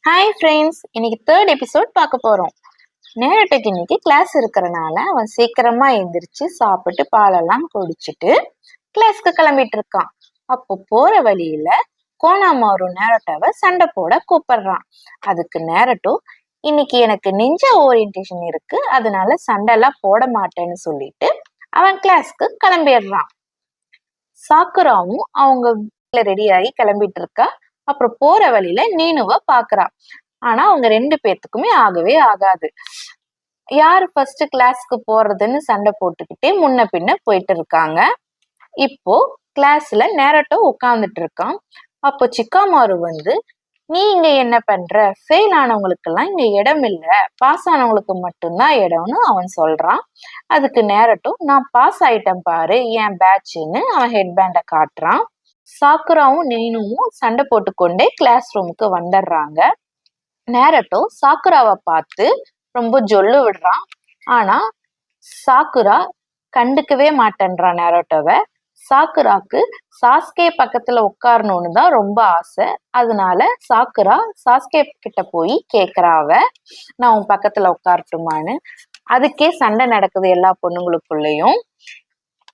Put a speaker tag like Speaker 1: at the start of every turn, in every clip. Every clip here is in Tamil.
Speaker 1: ஹாய் ஃப்ரெண்ட்ஸ், இன்னைக்கு தேர்ட் எபிசோட் பார்க்க போகிறோம். நேரட்டுக்கு இன்னைக்கு கிளாஸ் இருக்கிறனால அவன் சீக்கிரமா எந்திரிச்சு சாப்பிட்டு பாலெல்லாம் குடிச்சிட்டு கிளாஸ்க்கு கிளம்பிட்டு இருக்கான். அப்போ போற வழியில கோனாமாரு நேரட்டாவை சண்டை போட கூப்பிடுறான். அதுக்கு நேரட்டும், இன்னைக்கு எனக்கு நிஞ்சா ஓரியன்டேஷன் இருக்கு, அதனால சண்டைலாம் போட மாட்டேன்னு சொல்லிட்டு அவன் கிளாஸ்க்கு கிளம்பிடுறான். சாக்குராவும் அவங்க ரெடி ஆகி கிளம்பிட்டு இருக்கா. அப்புறம் போற வழியில நீனுவ பாக்குறான். ஆனா அவங்க ரெண்டு பேர்த்துக்குமே ஆகவே ஆகாது. யாரு ஃபர்ஸ்ட் கிளாஸ்க்கு போறதுன்னு சண்டை போட்டுக்கிட்டே முன்ன பின்ன போயிட்டு இருக்காங்க. இப்போ கிளாஸ்ல நேரட்டோ உட்கார்ந்துட்டு இருக்கான். அப்போ சிக்காமாரு வந்து, நீ இங்க என்ன பண்ற? ஃபெயில் ஆனவங்களுக்கு எல்லாம் இங்க இடம் இல்ல, பாஸ் ஆனவங்களுக்கு மட்டும்தான் இடம்னு அவன் சொல்றான். அதுக்கு நேரட்டும், நான் பாஸ் ஆயிட்டேன் பாரு, என் பேட்ச்ன்னு அவன் ஹெட் பேண்ட காட்டுறான். சாக்குராவும் நீனுவும் சண்டை போட்டுக்கொண்டே கிளாஸ் ரூமுக்கு வந்துடுறாங்க. நேரட்டோ சாக்குராவை பார்த்து ரொம்ப ஜொல்லு விடுறான். ஆனா சாக்குரா கண்டுக்கவே மாட்டேன்றான் நேரட்டோவை. சாக்குராக்கு சாஸ்கே பக்கத்துல உட்காரணும்னு தான் ரொம்ப ஆசை. அதனால சாக்குரா சாஸ்கே கிட்ட போய் கேக்குறாவ, நான் உன் பக்கத்துல உட்காரட்டுமான்னு. அதுக்கே சண்டை நடக்குது எல்லா பொண்ணுங்களுக்குள்ளயும்.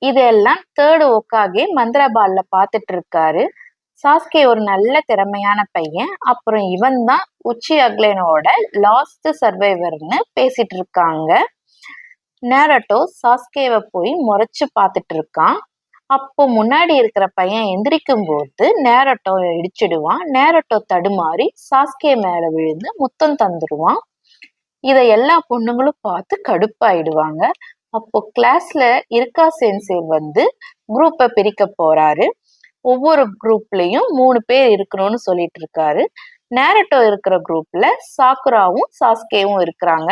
Speaker 1: இதெல்லாம் தேர்டு ஒக்காகே மந்திரபால்ல பாத்துட்டு இருக்காரு. சாஸ்கே ஒரு நல்ல திறமையான பையன். அப்புறம் இவன் தான் உச்சி அக்லேனோட லாஸ்ட் சர்வைவர்னு பேசிட்டு இருக்காங்க. நேரட்டோ சாஸ்கேவை போய் முறைச்சு பார்த்துட்டு இருக்கான். அப்போ முன்னாடி இருக்கிற பையன் எந்திரிக்கும் போது நேரட்டோ இடிச்சிடுவான். நேரட்டோ தடுமாறி சாஸ்கே மேல விழுந்து முத்தம் தந்துடுவான். இதை எல்லா பொண்ணுங்களும் பார்த்து கடுப்பாயிடுவாங்க. அப்போ கிளாஸ்ல இருக்கா சென்சே வந்து குரூப்பை பிரிக்க போறாரு. ஒவ்வொரு குரூப்லயும் 3 பேர் இருக்கணும்னு சொல்லிட்டு இருக்காரு. நேரட்டோ இருக்கிற குரூப்ல சாக்குராவும் சாஸ்கேவும் இருக்கிறாங்க.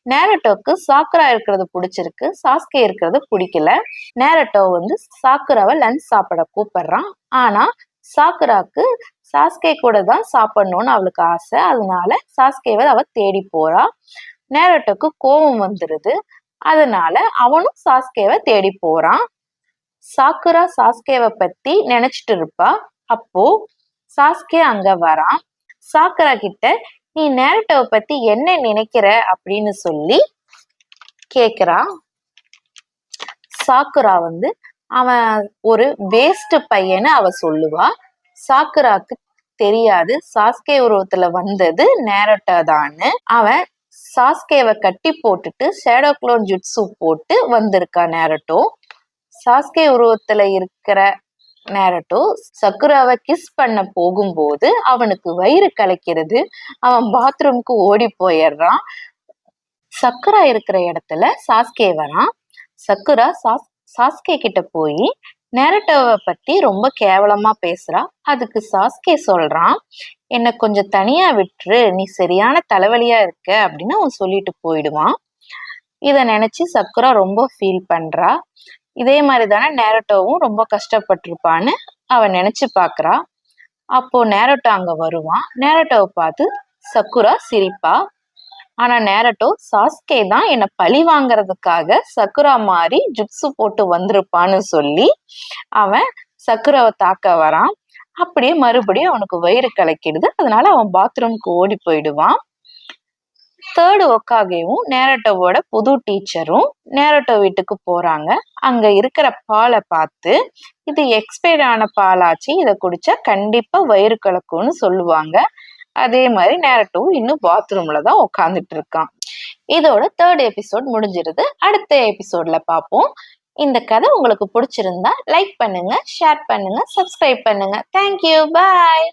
Speaker 1: நேரட்டோக்கு சாக்குரா இருக்கிறது பிடிச்சிருக்கு, சாஸ்கே இருக்கிறது பிடிக்கல. நேரட்டோ வந்து சாக்குராவை லஞ்ச் சாப்பிட கூப்பிடுறான். ஆனா சாக்குராக்கு சாஸ்கே கூட தான் சாப்பிடணும்னு அவளுக்கு ஆசை. அதனால சாஸ்கேவை அவ தேடி போறா. நேரட்டோக்கு கோபம் வந்துருது. அதனால அவனும் சாஸ்கேவை தேடி போறான். சாக்குரா சாஸ்கேவை பத்தி நினைச்சிட்டு இருப்பா. அப்போ சாஸ்கே அங்க வரான். சாக்குரா கிட்ட, நீ நேரட்டோவை பத்தி என்ன நினைக்கிற அப்படின்னு சொல்லி கேக்குறான். சாக்குரா வந்து அவன் ஒரு வேஸ்ட் பையன்னு அவ சொல்லுவா. சாக்குராக்கு தெரியாது சாஸ்கே உருவத்துல வந்தது நேரட்டோ தான்னு. அவன் சாஸ்கேவை கட்டி போட்டுட்டு ஷேடோ குளோன் ஜுட்சு போட்டு வந்திருக்கா நேரட்டோ. சாஸ்கே உருவத்துல இருக்கிற நேரட்டோ சக்குராவை கிஸ் பண்ண போகும்போது அவனுக்கு வயிறு கலக்கிறது. அவன் பாத்ரூமுக்கு ஓடி போயிடுறான். சக்குரா இருக்கிற இடத்துல சாஸ்கே வரான். சக்குரா சாஸ்கே கிட்ட போய் நேரட்டோவை பத்தி ரொம்ப கேவலமா பேசுறா. அதுக்கு சாஸ்கே சொல்றான், என்னை கொஞ்சம் தனியா விட்டுரு, நீ சரியான தலைவலியா இருக்க அப்படின்னு அவன் சொல்லிட்டு போயிடுவான். இத நினைச்சு சக்குரா ரொம்ப ஃபீல் பண்றா. இதே மாதிரி தானே நேரட்டோவும் ரொம்ப கஷ்டப்பட்டிருப்பான்னு அவன் நினைச்சு பாக்குறா. அப்போ நேரட்டோ அங்க வருவான். நேரட்டோவை பார்த்து சக்குரா சிரிப்பா. ஆனா நேரட்டோ, சாஸ்கே தான் என்னை பழி வாங்கறதுக்காக சக்குரா மாதிரி ஜுட்சு போட்டு வந்திருப்பான்னு சொல்லி அவன் சக்குராவை தாக்க வரான். அப்படியே மறுபடியும் அவனுக்கு வயிறு கலக்கிடுது. அதனால அவன் பாத்ரூம்க்கு ஓடி போயிடுவான். தேர்டு ஒக்காகேவும் நேரட்டோவோட புது டீச்சரும் நேரட்டோ வீட்டுக்கு போறாங்க. அங்க இருக்கிற பாலை பார்த்து, இது எக்ஸ்பைர் ஆன பாலாச்சு, இதை குடிச்சா கண்டிப்பா வயிறு கலக்கும்னு சொல்லுவாங்க. அதே மாதிரி நேரட்டோ இன்னும் பாத்ரூம்ல தான் உட்காந்துட்டு இருக்கான். இதோட தேர்ட் எபிசோட் முடிஞ்சிருது. அடுத்த எபிசோட்ல பார்ப்போம். இந்த கதை உங்களுக்கு பிடிச்சிருந்தா லைக் பண்ணுங்க, ஷேர் பண்ணுங்க, சப்ஸ்கிரைப் பண்ணுங்க. தேங்க்யூ, பாய்.